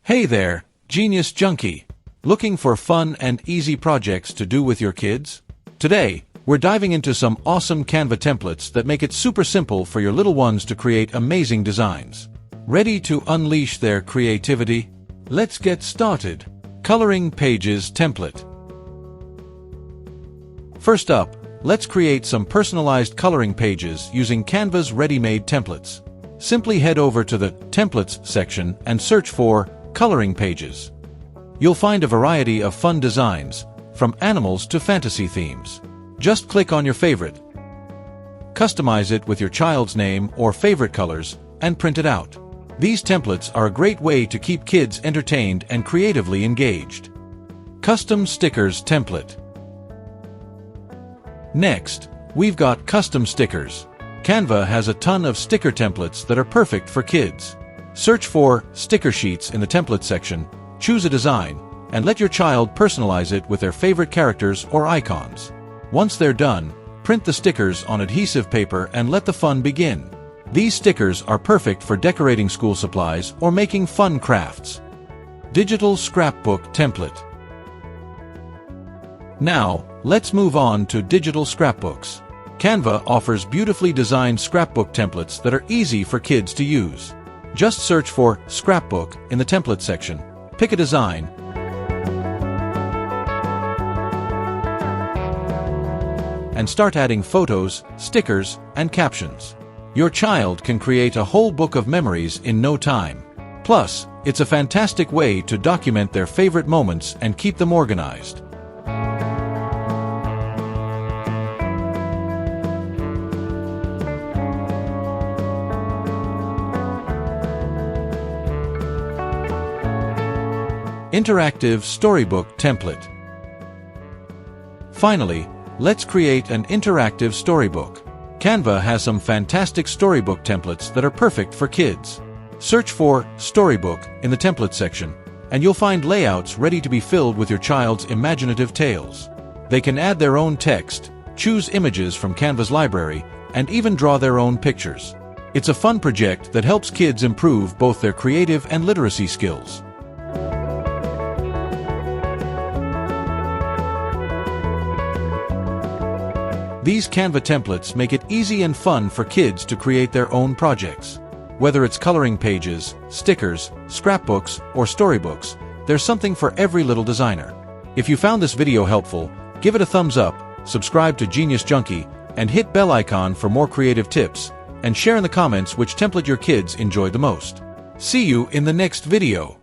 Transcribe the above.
Hey there, Genius Junkie! Looking for fun and easy projects to do with your kids? Today, we're diving into some awesome Canva templates that make it super simple for your little ones to create amazing designs. Ready to unleash their creativity? Let's get started. Coloring Pages Template. First up, let's create some personalized coloring pages using Canva's ready-made templates. Simply head over to the Templates section and search for Coloring Pages. You'll find a variety of fun designs, from animals to fantasy themes. Just click on your favorite. Customize it with your child's name or favorite colors, and print it out. These templates are a great way to keep kids entertained and creatively engaged. Custom Stickers Template. Next, we've got custom stickers. Canva has a ton of sticker templates that are perfect for kids. Search for sticker sheets in the template section, choose a design, and let your child personalize it with their favorite characters or icons. Once they're done, print the stickers on adhesive paper and let the fun begin. These stickers are perfect for decorating school supplies or making fun crafts. Digital Scrapbook Template. Now, let's move on to digital scrapbooks. Canva offers beautifully designed scrapbook templates that are easy for kids to use. Just search for Scrapbook in the template section, pick a design, and start adding photos, stickers, and captions. Your child can create a whole book of memories in no time. Plus, it's a fantastic way to document their favorite moments and keep them organized. Interactive Storybook Template. Finally, let's create an interactive storybook. Canva has some fantastic storybook templates that are perfect for kids. Search for Storybook in the template section, and you'll find layouts ready to be filled with your child's imaginative tales. They can add their own text, choose images from Canva's library, and even draw their own pictures. It's a fun project that helps kids improve both their creative and literacy skills. These Canva templates make it easy and fun for kids to create their own projects. Whether it's coloring pages, stickers, scrapbooks, or storybooks, there's something for every little designer. If you found this video helpful, give it a thumbs up, subscribe to Genius Junkie, and hit bell icon for more creative tips, and share in the comments which template your kids enjoyed the most. See you in the next video.